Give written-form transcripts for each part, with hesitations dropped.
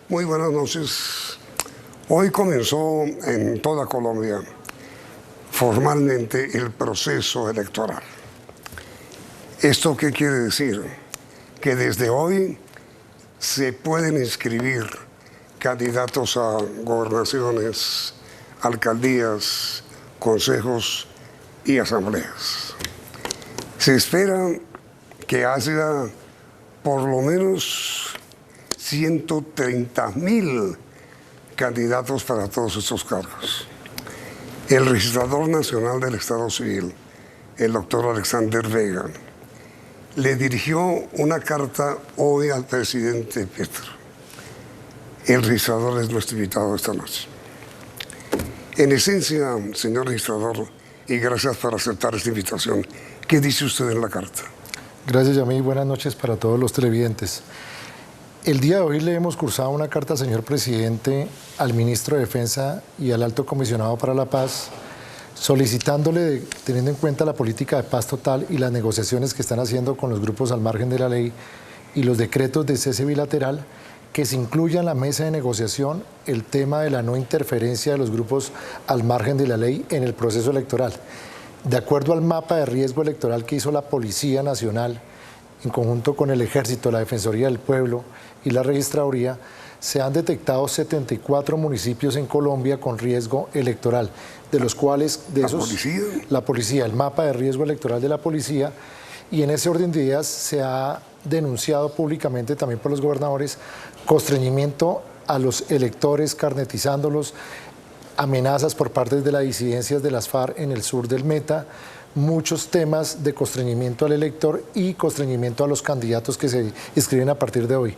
Muy buenas noches. Hoy comenzó en toda Colombia formalmente el proceso electoral. ¿Esto qué quiere decir? Que desde hoy se pueden inscribir candidatos a gobernaciones, alcaldías, consejos y asambleas. Se espera que haya por lo menos 130.000 candidatos para todos estos cargos. El registrador nacional del Estado Civil, el doctor Alexander Vega, le dirigió una carta hoy al presidente Petro. El registrador es nuestro invitado esta noche. En esencia, señor registrador, y gracias por aceptar esta invitación, ¿qué dice usted en la carta? Gracias, Yamil. Buenas noches para todos los televidentes. El día de hoy le hemos cursado una carta al señor presidente, al ministro de Defensa y al alto comisionado para la paz, solicitándole, teniendo en cuenta la política de paz total y las negociaciones que están haciendo con los grupos al margen de la ley y los decretos de cese bilateral, que se incluya en la mesa de negociación el tema de la no interferencia de los grupos al margen de la ley en el proceso electoral. De acuerdo al mapa de riesgo electoral que hizo la Policía Nacional, en conjunto con el Ejército, la Defensoría del Pueblo y la Registraduría, se han detectado 74 municipios en Colombia con riesgo electoral, de los cuales, la policía, el mapa de riesgo electoral de la policía, y en ese orden de ideas se ha denunciado públicamente también por los gobernadores constreñimiento a los electores, carnetizándolos, amenazas por parte de las disidencias de las FARC en el sur del Meta, muchos temas de constreñimiento al elector y constreñimiento a los candidatos que se inscriben a partir de hoy.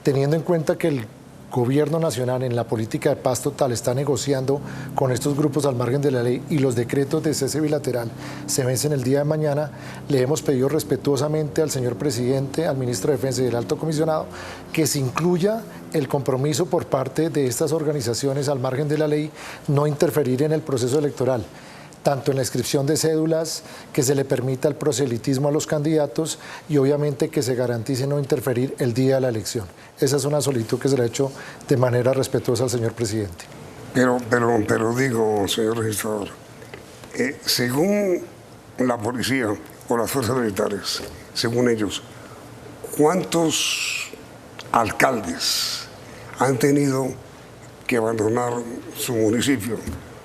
Teniendo en cuenta que el gobierno nacional en la política de paz total está negociando con estos grupos al margen de la ley y los decretos de cese bilateral se vencen el día de mañana, le hemos pedido respetuosamente al señor presidente, al ministro de Defensa y al alto comisionado que se incluya el compromiso por parte de estas organizaciones al margen de la ley no interferir en el proceso electoral, tanto en la inscripción de cédulas, que se le permita el proselitismo a los candidatos y obviamente que se garantice no interferir el día de la elección. Esa es una solicitud que se le ha hecho de manera respetuosa al señor presidente. Pero digo, señor registrador, según la policía o las fuerzas militares, según ellos, ¿cuántos alcaldes han tenido que abandonar su municipio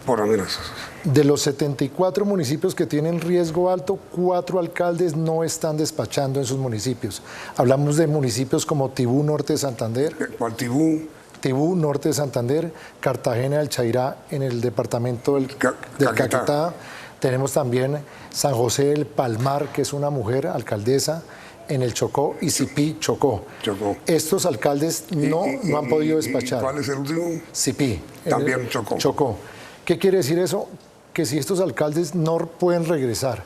por amenazas? De los 74 municipios que tienen riesgo alto, 4 alcaldes no están despachando en sus municipios. Hablamos de municipios como Tibú, norte de Santander. ¿Cuál Tibú? Tibú, norte de Santander, Cartagena del Chairá, en el departamento del Caquetá. Tenemos también San José del Palmar, que es una mujer alcaldesa, en el Chocó, y Sipí, Chocó. Estos alcaldes no han podido despachar. ¿Cuál es el último? Sipí. También Chocó. Chocó. ¿Qué quiere decir eso? Que si estos alcaldes no pueden regresar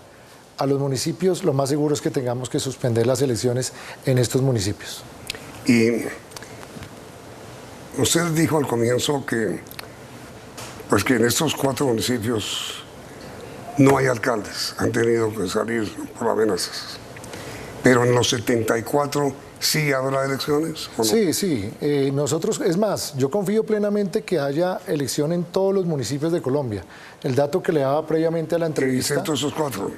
a los municipios, lo más seguro es que tengamos que suspender las elecciones en estos municipios. Y usted dijo al comienzo que en estos 4 municipios no hay alcaldes, han tenido que salir por amenazas. Pero en los 74 ¿sí habrá elecciones o no? Sí. Nosotros, es más, yo confío plenamente que haya elección en todos los municipios de Colombia. El dato que le daba previamente a la entrevista... ¿Excepto esos 4?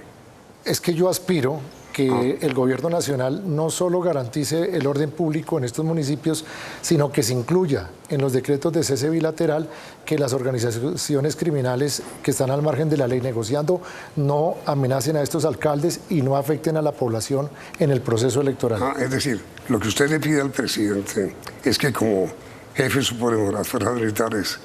Es que yo aspiro que el gobierno nacional no solo garantice el orden público en estos municipios, sino que se incluya en los decretos de cese bilateral que las organizaciones criminales que están al margen de la ley negociando no amenacen a estos alcaldes y no afecten a la población en el proceso electoral. Es decir, lo que usted le pide al presidente es que como jefe supremo de las fuerzas militares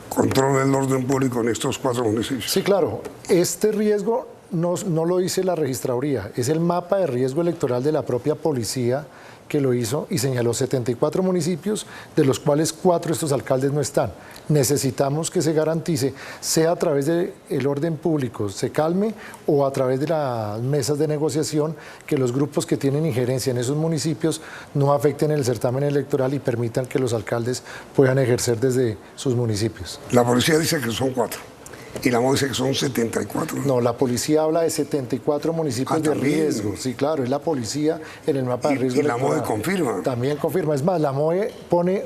controle el orden público en estos 4 municipios. Sí, claro. Este riesgo no lo dice la registraduría, es el mapa de riesgo electoral de la propia policía que lo hizo y señaló 74 municipios, de los cuales 4 estos alcaldes no están. Necesitamos que se garantice, sea a través del orden público, se calme, o a través de las mesas de negociación, que los grupos que tienen injerencia en esos municipios no afecten el certamen electoral y permitan que los alcaldes puedan ejercer desde sus municipios. La policía dice que son 4. Y la MOE dice que son 74. No, la policía habla de 74 municipios de riesgo. Sí, claro, es la policía en el mapa de riesgo. Y la MOE confirma. También confirma. Es más, la MOE pone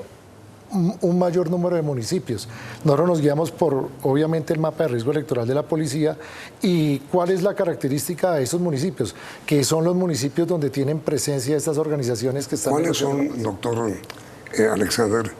un mayor número de municipios. Nosotros nos guiamos por, obviamente, el mapa de riesgo electoral de la policía y cuál es la característica de esos municipios, que son los municipios donde tienen presencia estas organizaciones que están... ¿Cuáles son, doctor Alexander,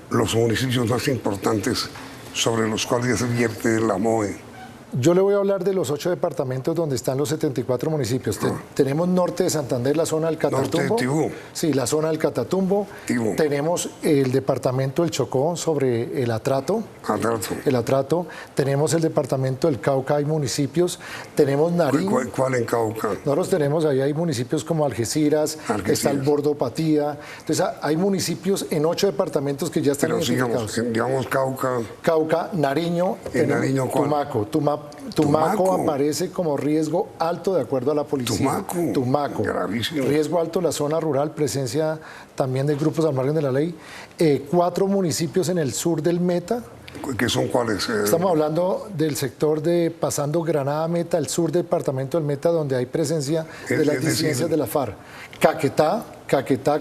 los municipios más importantes sobre los cuales vierte la MOE? Yo le voy a hablar de los 8 departamentos donde están los 74 municipios. Tenemos norte de Santander, la zona del Catatumbo. Norte de Tibú. Sí, la zona del Catatumbo. Tibú. Tenemos el departamento del Chocó sobre el Atrato. Atrato. El Atrato. Tenemos el departamento del Cauca, hay municipios. Tenemos Nariño. ¿Cuál en Cauca? Nosotros tenemos ahí, hay municipios como Algeciras, está el Bordo Patía. Entonces hay municipios en 8 departamentos que ya están identificados. Digamos Cauca. Cauca, Nariño, ¿En Nariño cuál? Tumaco aparece como riesgo alto de acuerdo a la policía. Tumaco. Gravísimo. Riesgo alto la zona rural, presencia también de grupos al margen de la ley. 4 municipios en el sur del Meta. ¿Qué son cuáles? Estamos hablando del sector de pasando Granada Meta, el sur del departamento del Meta, donde hay presencia de las disidencias de la FARC. Caquetá,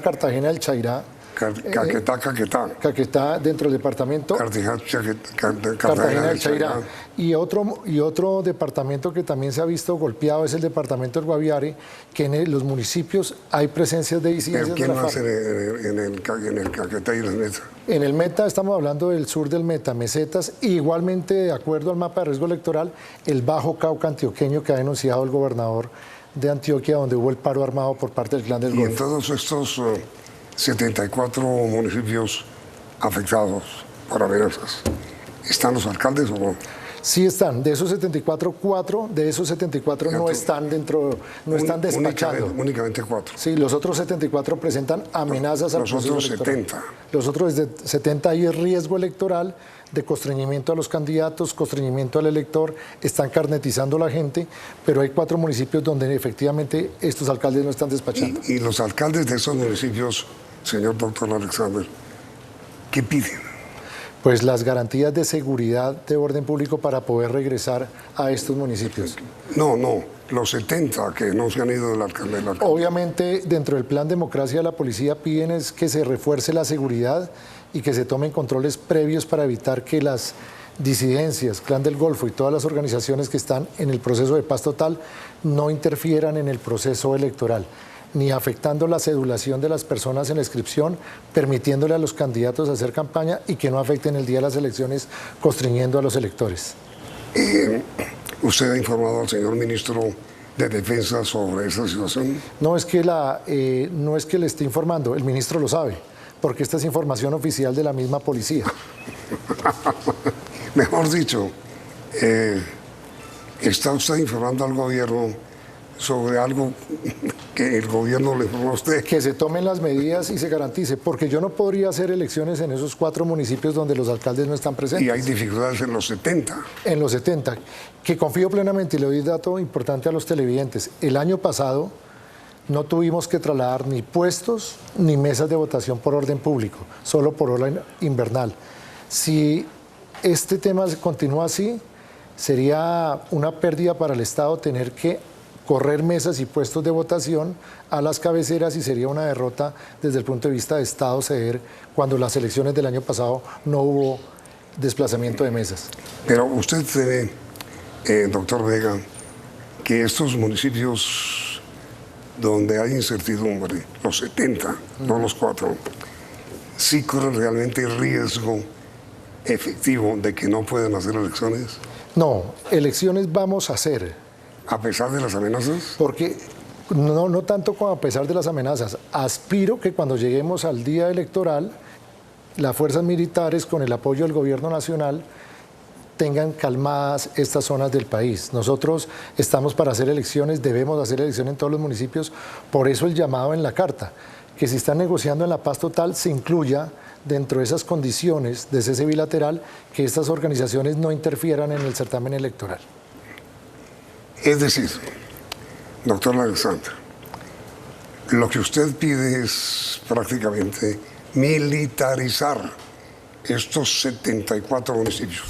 Cartagena del Chairá. Caquetá dentro del departamento Cartagena del Chairá. Y otro departamento que también se ha visto golpeado es el departamento del Guaviare, que en los municipios hay presencias de disidencias de la FARC. ¿Quién más en el Caquetá y las Metas? En el Meta estamos hablando del sur del Meta, mesetas, y igualmente de acuerdo al mapa de riesgo electoral, el Bajo Cauca antioqueño que ha denunciado el gobernador de Antioquia, donde hubo el paro armado por parte del Clan del Golfo. Y en todos estos 74 municipios afectados por amenazas, ¿están los alcaldes o no? Sí están. De esos 74, 4 de esos 74 no están dentro, no están despachando. Únicamente 4. Sí, los otros 74 presentan amenazas al proceso electoral. Los otros 70. Los otros 70 hay riesgo electoral de constreñimiento a los candidatos, constreñimiento al elector, están carnetizando a la gente, pero hay 4 municipios donde efectivamente estos alcaldes no están despachando. Y los alcaldes de esos municipios, señor doctor Alexander, ¿qué piden? Pues las garantías de seguridad de orden público para poder regresar a estos municipios. No, los 70 que no se han ido del alcalde. Obviamente, dentro del plan democracia de la policía piden es que se refuerce la seguridad y que se tomen controles previos para evitar que las disidencias, Clan del Golfo y todas las organizaciones que están en el proceso de paz total no interfieran en el proceso electoral, ni afectando la cedulación de las personas en la inscripción, permitiéndole a los candidatos hacer campaña y que no afecten el día de las elecciones, constriñendo a los electores. ¿Usted ha informado al señor ministro de Defensa sobre esa situación? No es que le esté informando, el ministro lo sabe, porque esta es información oficial de la misma policía. Mejor dicho, ¿está usted informando al gobierno sobre algo que el gobierno le informó a usted? Que se tomen las medidas y se garantice, porque yo no podría hacer elecciones en esos 4 municipios donde los alcaldes no están presentes. Y hay dificultades en los 70. En los 70, que confío plenamente, y le doy un dato importante a los televidentes. El año pasado no tuvimos que trasladar ni puestos ni mesas de votación por orden público, solo por orden invernal. Si este tema continúa así, sería una pérdida para el Estado tener que correr mesas y puestos de votación a las cabeceras y sería una derrota desde el punto de vista de Estado ceder cuando las elecciones del año pasado no hubo desplazamiento de mesas. Pero usted ve, doctor Vega, que estos municipios donde hay incertidumbre, los 70, no los 4, sí corren realmente riesgo efectivo de que no puedan hacer elecciones. No, elecciones vamos a hacer. ¿A pesar de las amenazas? Porque no tanto como a pesar de las amenazas. Aspiro que cuando lleguemos al día electoral, las fuerzas militares, con el apoyo del gobierno nacional, tengan calmadas estas zonas del país. Nosotros estamos para hacer elecciones, debemos hacer elecciones en todos los municipios, por eso el llamado en la carta, que si están negociando en la paz total, se incluya dentro de esas condiciones de cese bilateral que estas organizaciones no interfieran en el certamen electoral. Es decir, doctor Alexander, lo que usted pide es prácticamente militarizar estos 74 municipios.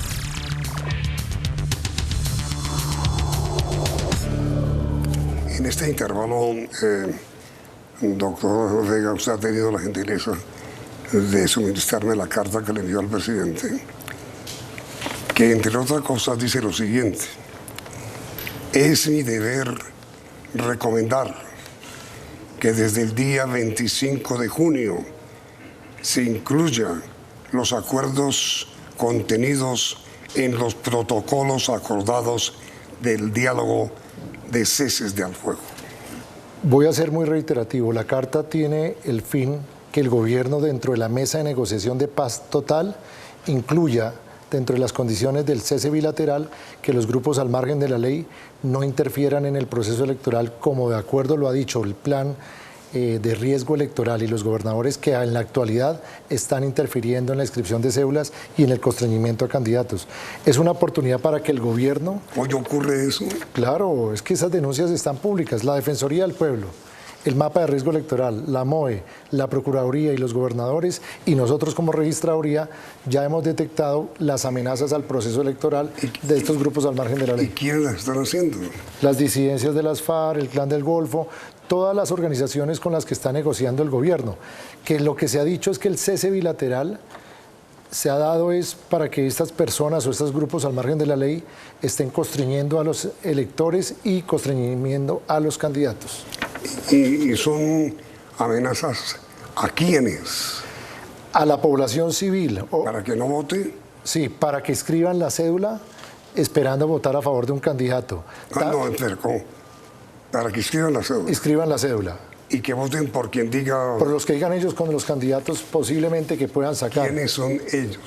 En este intervalo, doctor Vega, usted ha tenido la gentileza de suministrarme la carta que le envió al presidente, que entre otras cosas dice lo siguiente: es mi deber recomendar que desde el día 25 de junio se incluya los acuerdos contenidos en los protocolos acordados del diálogo de ceses al fuego. Voy a ser muy reiterativo. La carta tiene el fin que el gobierno, dentro de la mesa de negociación de paz total, incluya dentro de las condiciones del cese bilateral que los grupos al margen de la ley no interfieran en el proceso electoral, como de acuerdo lo ha dicho el plan de riesgo electoral y los gobernadores que en la actualidad están interfiriendo en la inscripción de cédulas y en el constreñimiento a candidatos. Es una oportunidad para que el gobierno... ¿Hoy ocurre eso? Claro, es que esas denuncias están públicas. La Defensoría del Pueblo, el mapa de riesgo electoral, la MOE, la Procuraduría y los gobernadores, y nosotros como registraduría ya hemos detectado las amenazas al proceso electoral de estos grupos al margen de la ley. ¿Y quiénes las están haciendo? Las disidencias de las FARC, el Clan del Golfo, todas las organizaciones con las que está negociando el gobierno, que lo que se ha dicho es que el cese bilateral se ha dado es para que estas personas o estos grupos al margen de la ley estén constriñendo a los electores y constriñendo a los candidatos. ¿Y son amenazas a quiénes? A la población civil. ¿Para que no vote? Sí, para que escriban la cédula esperando votar a favor de un candidato. ¿Cómo? Para que escriban la cédula. Escriban la cédula. Y que voten por quien diga... Por los que digan ellos con los candidatos posiblemente que puedan sacar. ¿Quiénes son ellos?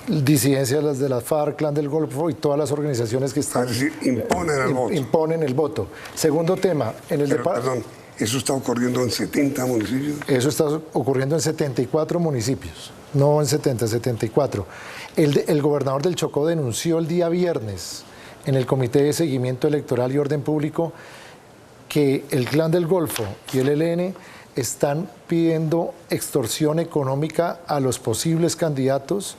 Disidencias las de la FARC, Clan del Golfo y todas las organizaciones que están... Es decir, imponen el voto. Imponen el voto. Segundo tema, en el Perdón, ¿eso está ocurriendo en 70 municipios? Eso está ocurriendo en 74 municipios, no en 70, 74. El gobernador del Chocó denunció el día viernes en el Comité de Seguimiento Electoral y Orden Público que el Clan del Golfo y el ELN están pidiendo extorsión económica a los posibles candidatos,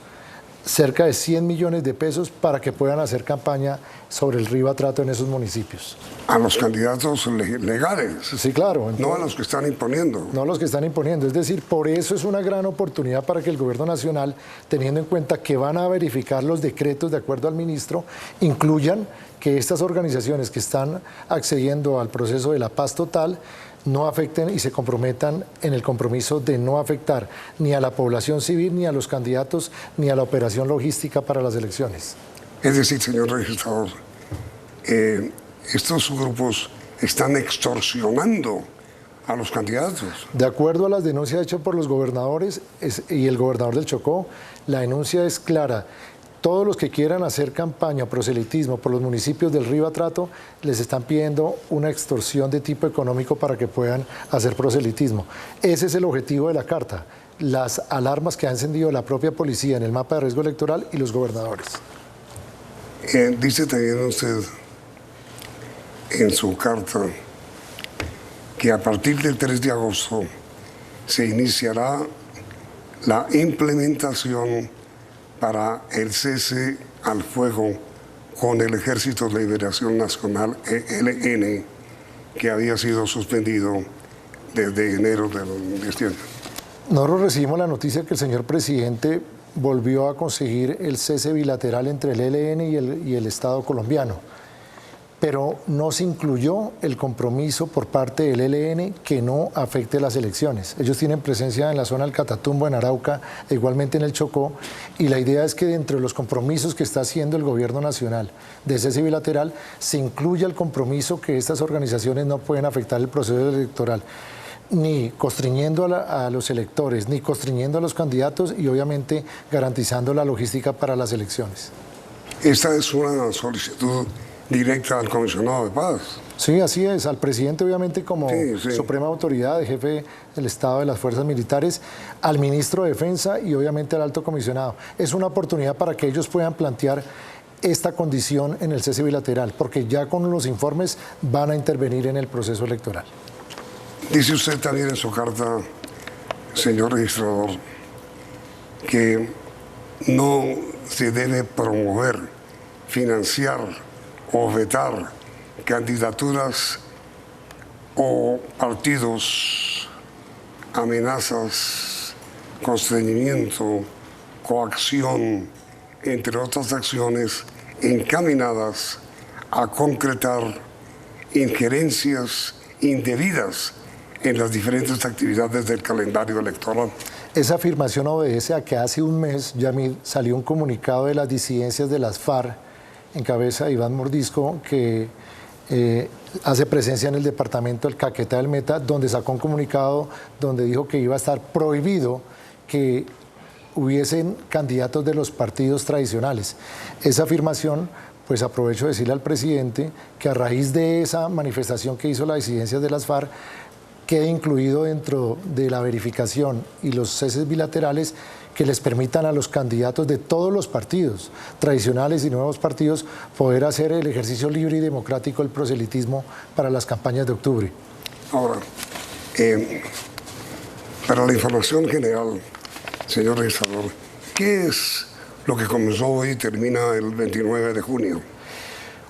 cerca de 100 millones de pesos para que puedan hacer campaña sobre el Riva Trato en esos municipios. A los candidatos legales. Sí, claro. No a los que están imponiendo. No a los que están imponiendo. Es decir, por eso es una gran oportunidad para que el gobierno nacional, teniendo en cuenta que van a verificar los decretos de acuerdo al ministro, incluyan que estas organizaciones que están accediendo al proceso de la paz total no afecten y se comprometan en el compromiso de no afectar ni a la población civil, ni a los candidatos, ni a la operación logística para las elecciones. Es decir, señor registrador, estos grupos están extorsionando a los candidatos. De acuerdo a las denuncias hechas por los gobernadores y el gobernador del Chocó, la denuncia es clara. Todos los que quieran hacer campaña o proselitismo por los municipios del Riva Trato les están pidiendo una extorsión de tipo económico para que puedan hacer proselitismo. Ese es el objetivo de la carta, las alarmas que ha encendido la propia policía en el mapa de riesgo electoral y los gobernadores. Dice también usted en su carta que a partir del 3 de agosto se iniciará la implementación para el cese al fuego con el Ejército de Liberación Nacional, ELN, que había sido suspendido desde enero de este año. Nosotros recibimos la noticia que el señor presidente volvió a conseguir el cese bilateral entre el ELN y el Estado colombiano, pero no se incluyó el compromiso por parte del ELN que no afecte las elecciones. Ellos tienen presencia en la zona del Catatumbo, en Arauca, e igualmente en el Chocó, y la idea es que dentro de los compromisos que está haciendo el gobierno nacional de cese bilateral se incluya el compromiso que estas organizaciones no pueden afectar el proceso electoral, ni constriñendo a los electores, ni constriñendo a los candidatos y obviamente garantizando la logística para las elecciones. Esta es una solicitud directa al comisionado de paz. Sí, así es, al presidente obviamente como sí. suprema autoridad, jefe del Estado de las Fuerzas Militares, al ministro de Defensa y obviamente al alto comisionado. Es una oportunidad para que ellos puedan plantear esta condición en el cese bilateral, porque ya con los informes van a intervenir en el proceso electoral. Dice usted también en su carta, señor registrador, que no se debe promover, financiar o vetar candidaturas o partidos, amenazas constreñimiento, coacción, entre otras acciones encaminadas a concretar injerencias indebidas en las diferentes actividades del calendario electoral. Esa afirmación obedece a que hace un mes, Yamid, salió un comunicado de las disidencias de las FARC, en cabeza de Iván Mordisco, que hace presencia en el departamento del Caquetá del Meta, donde sacó un comunicado donde dijo que iba a estar prohibido que hubiesen candidatos de los partidos tradicionales. Esa afirmación, pues aprovecho de decirle al presidente que a raíz de esa manifestación que hizo la disidencia de las FARC, quede incluido dentro de la verificación y los ceses bilaterales que les permitan a los candidatos de todos los partidos, tradicionales y nuevos partidos, poder hacer el ejercicio libre y democrático del proselitismo para las campañas de octubre. Ahora, para la información general, señor registrador, ¿qué es lo que comenzó hoy y termina el 29 de junio?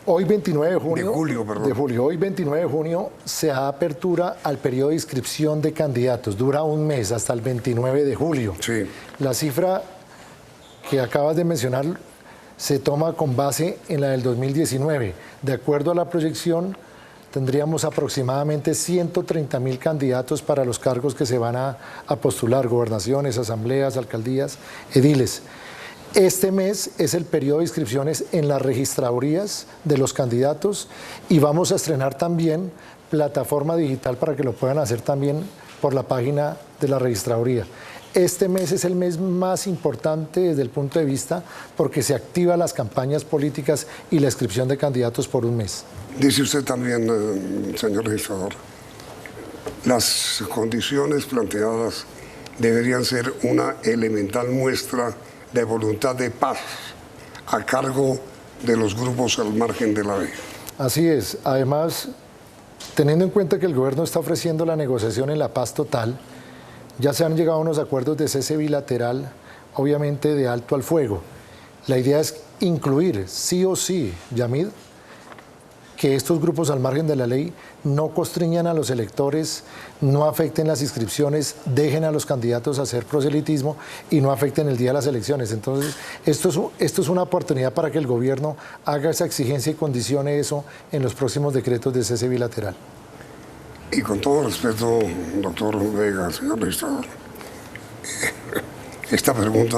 Hoy 29 de junio, de julio, perdón. De julio, hoy 29 de junio se da apertura al periodo de inscripción de candidatos. Dura un mes, hasta el 29 de julio. Sí. La cifra que acabas de mencionar se toma con base en la del 2019. De acuerdo a la proyección, tendríamos aproximadamente 130.000 candidatos para los cargos que se van a postular: gobernaciones, asambleas, alcaldías, ediles. Este mes es el periodo de inscripciones en las registradurías de los candidatos y vamos a estrenar también plataforma digital para que lo puedan hacer también por la página de la registraduría. Este mes es el mes más importante desde el punto de vista porque se activan las campañas políticas y la inscripción de candidatos por un mes. Dice usted también, señor registrador, las condiciones planteadas deberían ser una elemental muestra de voluntad de paz a cargo de los grupos al margen de la ley. Así es. Además, teniendo en cuenta que el gobierno está ofreciendo la negociación en la paz total, ya se han llegado a unos acuerdos de cese bilateral, obviamente de alto al fuego. La idea es incluir, sí o sí, Yamid, que estos grupos al margen de la ley no constriñan a los electores, no afecten las inscripciones, dejen a los candidatos hacer proselitismo y no afecten el día de las elecciones. Entonces, esto es una oportunidad para que el gobierno haga esa exigencia y condicione eso en los próximos decretos de cese bilateral. Y con todo respeto, doctor Vega, señor registrador, esta pregunta,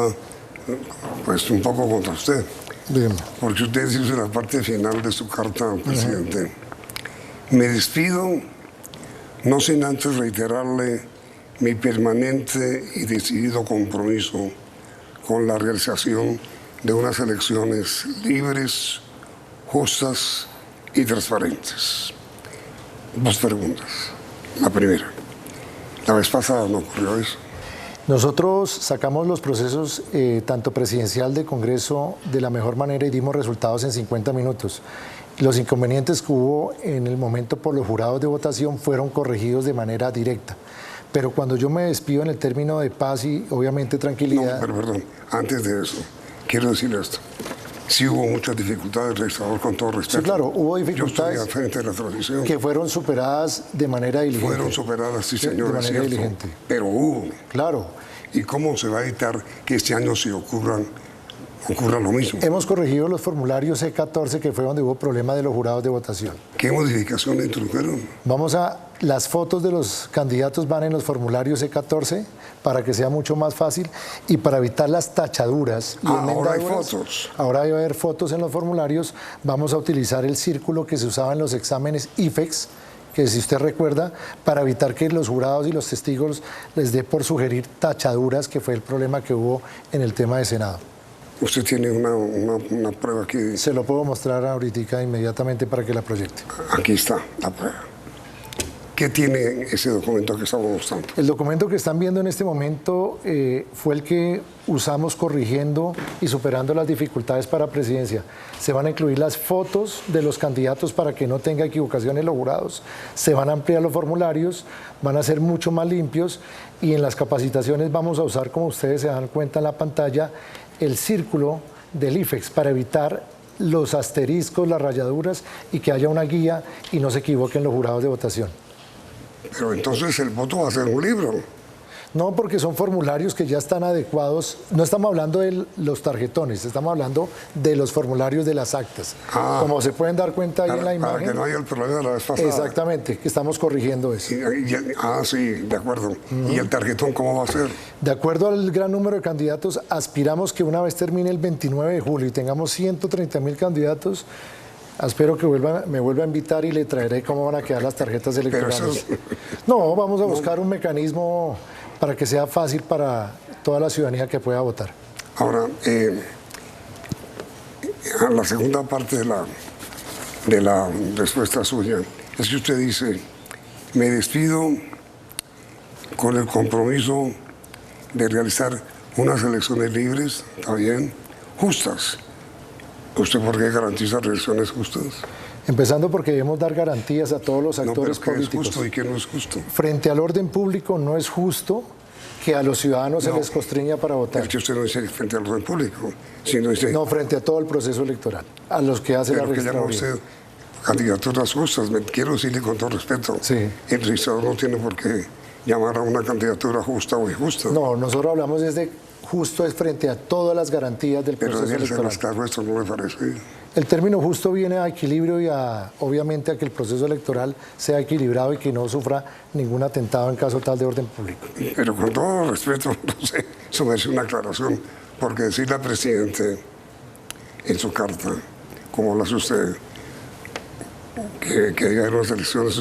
pues un poco contra usted. Dígame. Porque usted dice en la parte final de su carta al presidente: me despido no sin antes reiterarle mi permanente y decidido compromiso con la realización de unas elecciones libres, justas y transparentes. Dos preguntas. La primera, la vez pasada no ocurrió eso. Nosotros sacamos los procesos tanto presidencial de Congreso de la mejor manera y dimos resultados en 50 minutos. Los inconvenientes que hubo en el momento por los jurados de votación fueron corregidos de manera directa. Pero cuando yo me despido en el término de paz y obviamente tranquilidad... No, pero perdón, antes de eso, quiero decirle esto. Sí hubo muchas dificultades, registrador, con todo respeto. Sí, claro, hubo dificultades yo estoy al frente de la transición. Que fueron superadas de manera diligente. Fueron superadas, sí, señor, de manera diligente. Pero hubo. Claro. ¿Y cómo se va a evitar que este año se ocurra lo mismo? Hemos corregido los formularios C14, que fue donde hubo problema de los jurados de votación. ¿Qué modificaciones introdujeron? Las fotos de los candidatos van en los formularios C14 para que sea mucho más fácil y para evitar las tachaduras y enmendaduras. Ahora hay fotos. Ahora va a haber fotos en los formularios. Vamos a utilizar el círculo que se usaba en los exámenes IFEX, que si usted recuerda, para evitar que los jurados y los testigos les dé por sugerir tachaduras, que fue el problema que hubo en el tema de Senado. Usted tiene una prueba aquí. Se lo puedo mostrar ahorita inmediatamente para que la proyecte. Aquí está la prueba. ¿Qué tiene ese documento que estamos mostrando? El documento que están viendo en este momento fue el que usamos corrigiendo y superando las dificultades para presidencia. Se van a incluir las fotos de los candidatos para que no tenga equivocaciones los jurados. Se van a ampliar los formularios, van a ser mucho más limpios y en las capacitaciones vamos a usar, como ustedes se dan cuenta en la pantalla, el círculo del IFEX para evitar los asteriscos, las rayaduras y que haya una guía y no se equivoquen los jurados de votación. Pero entonces el voto va a ser un libro. No, porque son formularios que ya están adecuados. No estamos hablando de los tarjetones, estamos hablando de los formularios de las actas. Como se pueden dar cuenta ahí en la imagen. Para que no haya el problema de la vez pasada. Exactamente, que estamos corrigiendo eso. Sí, de acuerdo. ¿Y el tarjetón cómo va a ser? De acuerdo al gran número de candidatos, aspiramos que una vez termine el 29 de julio y tengamos 130.000 candidatos, espero que me vuelva a invitar y le traeré cómo van a quedar las tarjetas electorales. No, vamos a buscar un mecanismo para que sea fácil para toda la ciudadanía que pueda votar. Ahora, a la segunda parte de la respuesta suya es que usted dice, me despido con el compromiso de realizar unas elecciones libres, ¿está bien? Justas. ¿Usted por qué garantiza elecciones justas? Empezando porque debemos dar garantías a todos los actores políticos. ¿Qué es justo y qué no es justo? Frente al orden público no es justo que a los ciudadanos se les constriña para votar. Es que usted no dice frente al orden público, sino dice... No, frente a todo el proceso electoral, a los que hace la registraduría. ¿Pero qué llama usted candidaturas justas? Quiero decirle con todo respeto, sí. El registrador no tiene por qué llamar a una candidatura justa o injusta. No, nosotros hablamos desde justo es frente a todas las garantías del proceso electoral. Pero claro, esto no me parece. El término justo viene a equilibrio y obviamente a que el proceso electoral sea equilibrado y que no sufra ningún atentado en caso tal de orden público. Pero con todo respeto, no sé, eso merece una aclaración, porque decirle al presidente en su carta, como lo hace usted, que haya unas elecciones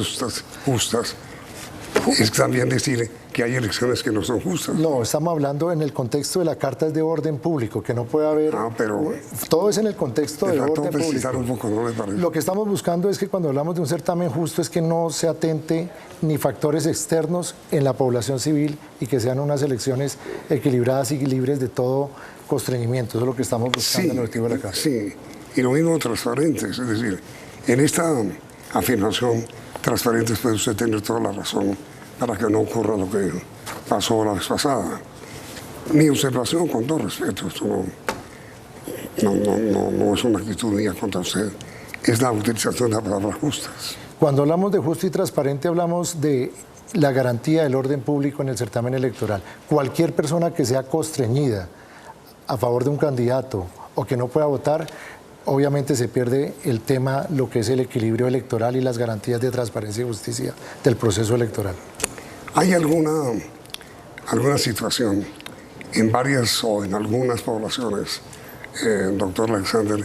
justas, es también decir que hay elecciones que no son justas. No, estamos hablando en el contexto de la carta es de orden público, que no puede haber... pero... Todo es en el contexto de orden público. Un poco, ¿no le parece? Lo que estamos buscando es que cuando hablamos de un certamen justo es que no se atente ni factores externos en la población civil y que sean unas elecciones equilibradas y libres de todo constreñimiento. Eso es lo que estamos buscando en el objetivo de la carta. Sí, y lo mismo transparentes, es decir, en esta afirmación transparentes puede usted tener toda la razón para que no ocurra lo que pasó la vez pasada. Mi observación, con todo respeto, esto no es una actitud mía contra usted, es la utilización de las palabras justas. Cuando hablamos de justo y transparente hablamos de la garantía del orden público en el certamen electoral. Cualquier persona que sea constreñida a favor de un candidato o que no pueda votar, obviamente se pierde el tema, lo que es el equilibrio electoral y las garantías de transparencia y justicia del proceso electoral. ¿Hay alguna situación en varias o en algunas poblaciones, doctor Alexander,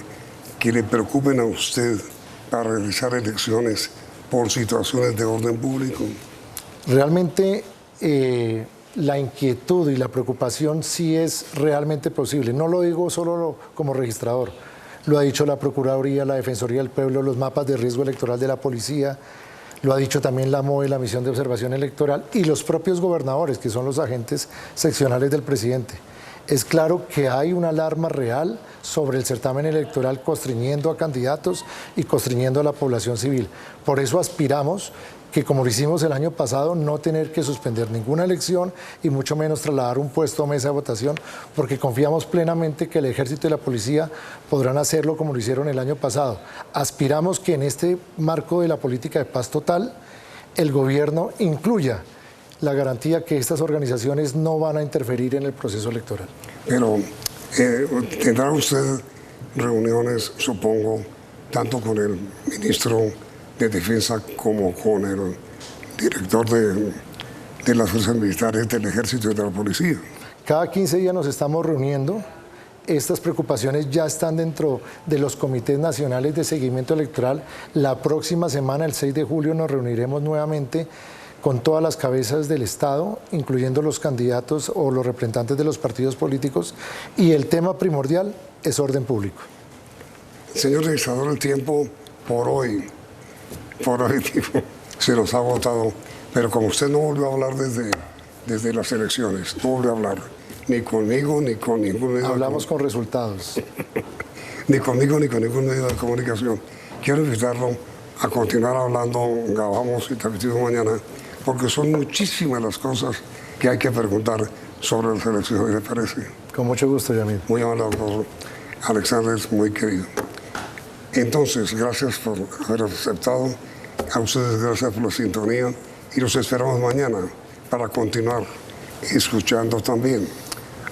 que le preocupen a usted para realizar elecciones por situaciones de orden público? Realmente la inquietud y la preocupación sí es realmente posible. No lo digo solo como registrador. Lo ha dicho la Procuraduría, la Defensoría del Pueblo, los mapas de riesgo electoral de la policía, lo ha dicho también la MOE, la Misión de Observación Electoral, y los propios gobernadores, que son los agentes seccionales del presidente. Es claro que hay una alarma real sobre el certamen electoral constriñendo a candidatos y constriñendo a la población civil. Por eso aspiramos que, como lo hicimos el año pasado, no tener que suspender ninguna elección y mucho menos trasladar un puesto a mesa de votación, porque confiamos plenamente que el Ejército y la Policía podrán hacerlo como lo hicieron el año pasado. Aspiramos que en este marco de la política de paz total, el gobierno incluya la garantía que estas organizaciones no van a interferir en el proceso electoral. Pero tendrá usted reuniones, supongo, tanto con el ministro de Defensa como con el director de las fuerzas militares, del Ejército y de la Policía. Cada 15 días nos estamos reuniendo. Estas preocupaciones ya están dentro de los comités nacionales de seguimiento electoral. La próxima semana, el 6 de julio, nos reuniremos nuevamente con todas las cabezas del Estado, incluyendo los candidatos o los representantes de los partidos políticos, y el tema primordial es orden público. Señor registrador, el tiempo por hoy se nos ha agotado, pero como usted no volvió a hablar desde las elecciones, no volvió a hablar ni conmigo ni con ningún medio. Hablamos con resultados. Ni conmigo ni con ningún medio de comunicación. Quiero invitarlo a continuar hablando, grabamos y transmitimos mañana, porque son muchísimas las cosas que hay que preguntar sobre las elecciones, ¿le parece? Con mucho gusto, Yamil. Muy amable, doctor Alexander, muy querido. Entonces, gracias por haber aceptado, a ustedes gracias por la sintonía y los esperamos mañana para continuar escuchando también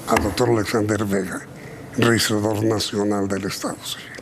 al doctor Alexander Vega, registrador nacional del Estado Civil.